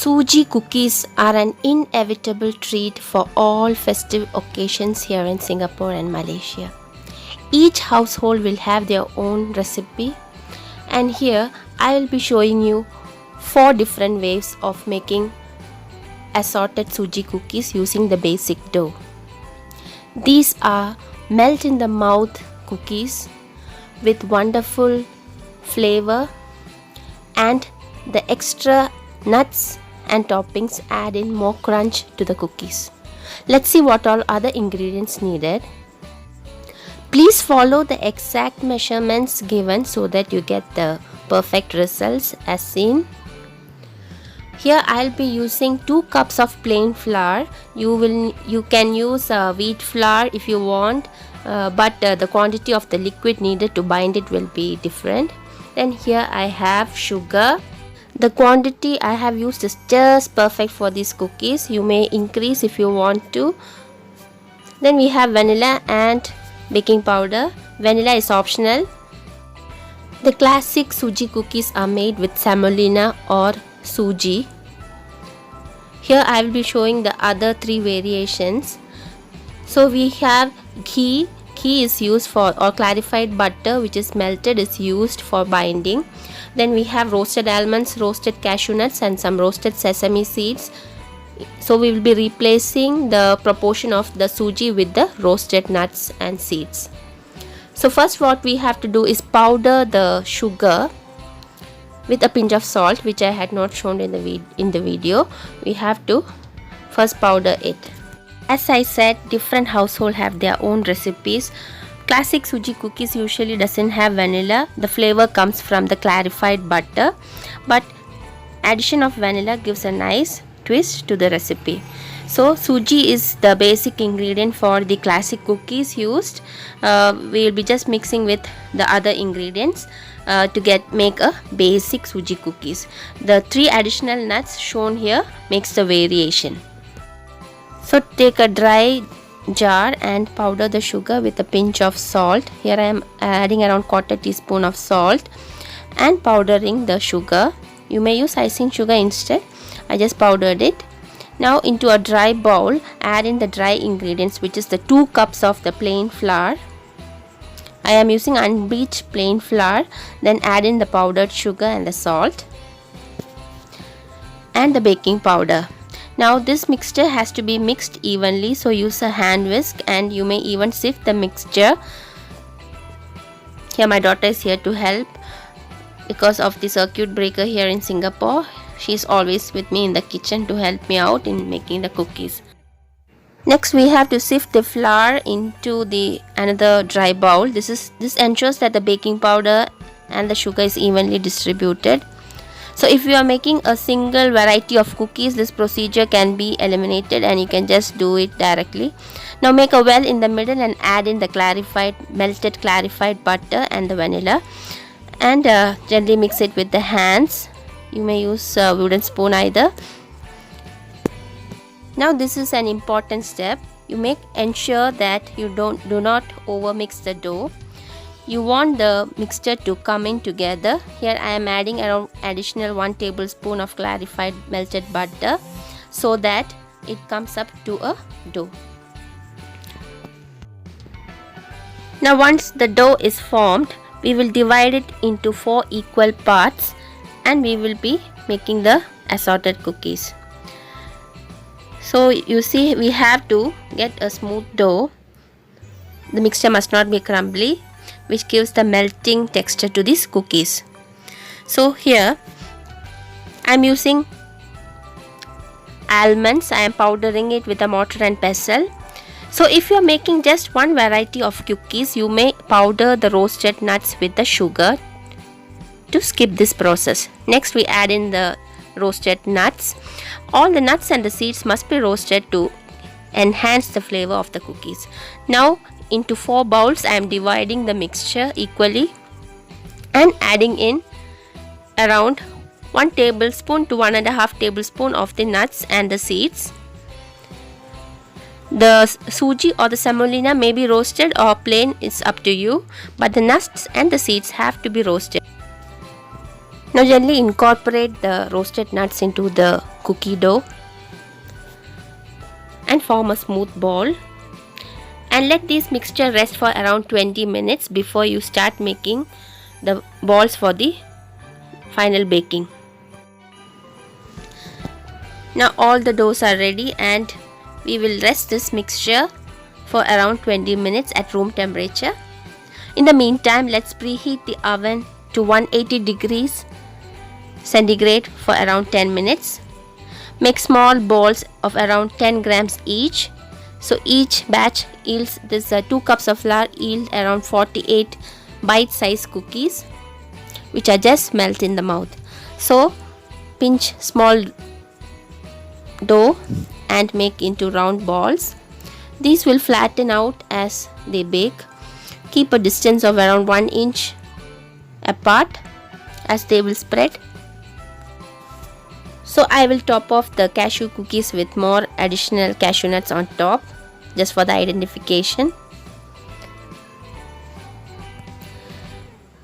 Sugee cookies are an inevitable treat for all festive occasions here in Singapore and Malaysia. Each household will have their own recipe, and here I will be showing you 4 different ways of making assorted Sugee cookies using the basic dough. These are melt in the mouth cookies with wonderful flavor, and the extra nuts and toppings add in more crunch to the cookies. Let's see what all other ingredients needed. Please follow the exact measurements given so that you get the perfect results as seen. Here I'll be using 2 cups of plain flour. You can use wheat flour if you want, but the quantity of the liquid needed to bind it will be different. Then here I have sugar. The quantity I have used is just perfect for these cookies. You may increase if you want to. Then we have vanilla and baking powder. Vanilla is optional. The classic Sugee cookies are made with semolina or Sugee. Here I will be showing the other 3 variations. So we have ghee. Ghee is used for, or clarified butter which is melted is used for binding. Then we have roasted almonds, roasted cashew nuts and some roasted sesame seeds. So we will be replacing the proportion of the Sugee with the roasted nuts and seeds. So first what we have to do is powder the sugar with a pinch of salt, which I had not shown in the video. We have to first powder it. As I said, different households have their own recipes. Classic Sugee cookies usually doesn't have vanilla. The flavor comes from the clarified butter, but addition of vanilla gives a nice twist to the recipe. So Sugee is the basic ingredient for the classic cookies used. We will be just mixing with the other ingredients to make a basic Sugee cookies. The 3 additional nuts shown here makes the variation. So take a dry jar and powder the sugar with a pinch of salt. Here I am adding around 1/4 teaspoon of salt and powdering the sugar. You may use icing sugar instead. I just powdered it. Now into a dry bowl, add in the dry ingredients, which is the 2 cups of the plain flour. I am using unbleached plain flour. Then add in the powdered sugar and the salt and the baking powder. Now this mixture has to be mixed evenly, so use a hand whisk, and you may even sift the mixture. Here my daughter is here to help because of the circuit breaker here in Singapore. She is always with me in the kitchen to help me out in making the cookies. Next we have to sift the flour into another dry bowl. This ensures that the baking powder and the sugar is evenly distributed. So if you are making a single variety of cookies, this procedure can be eliminated and you can just do it directly. Now make a well in the middle and add in the melted clarified butter and the vanilla, and gently mix it with the hands. You may use a wooden spoon either. Now this is an important step. You ensure that you do not over mix the dough. You want the mixture to come in together. Here I am adding around additional 1 tablespoon of clarified melted butter so that it comes up to a dough. Now once the dough is formed, we will divide it into 4 equal parts and we will be making the assorted cookies. So you see, we have to get a smooth dough. The mixture must not be crumbly, which gives the melting texture to these cookies. So here I am using almonds. I am powdering it with a mortar and pestle. So if you are making just one variety of cookies, you may powder the roasted nuts with the sugar to skip this process. Next we add in the roasted nuts. All the nuts and the seeds must be roasted to enhance the flavor of the cookies. Now into 4 bowls I am dividing the mixture equally and adding in around 1 tablespoon to 1.5 tablespoon of the nuts and the seeds. The Sugee or the semolina may be roasted or plain, it's up to you, but the nuts and the seeds have to be roasted. Now gently incorporate the roasted nuts into the cookie dough and form a smooth ball. And let this mixture rest for around 20 minutes before you start making the balls for the final baking. Now all the doughs are ready and we will rest this mixture for around 20 minutes at room temperature. In the meantime, let's preheat the oven to 180 degrees centigrade for around 10 minutes. Make small balls of around 10 grams each. So each batch yields this 2 cups of flour yield around 48 bite-sized cookies, which are just melt in the mouth. So pinch small dough and make into round balls. These will flatten out as they bake. Keep a distance of around 1 inch apart as they will spread. So I will top off the cashew cookies with more additional cashew nuts on top, just for the identification.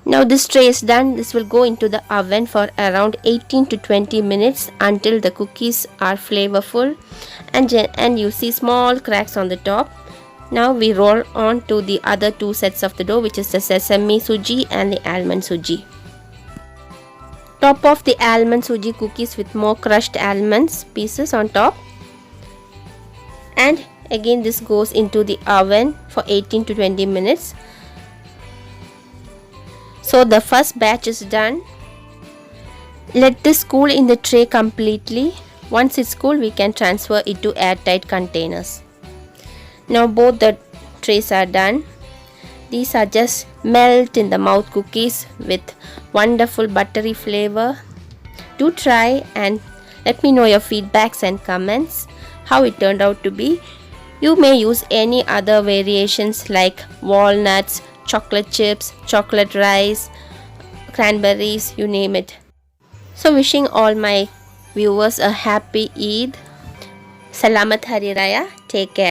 Now this tray is done. This will go into the oven for around 18 to 20 minutes until the cookies are flavorful and you see small cracks on the top. Now we roll on to the other two sets of the dough, which is the sesame suji and the almond suji. Top off the almond suji cookies with more crushed almonds pieces on top. And again this goes into the oven for 18 to 20 minutes. So the first batch is done. Let this cool in the tray completely. Once it's cool, we can transfer it to airtight containers. Now both the trays are done. These are just melt in the mouth cookies with wonderful buttery flavor. Do try and let me know your feedbacks and comments, how it turned out to be. You may use any other variations like walnuts, chocolate chips, chocolate rice, cranberries, you name it. So wishing all my viewers a happy Eid. Selamat Hariraya. Take care.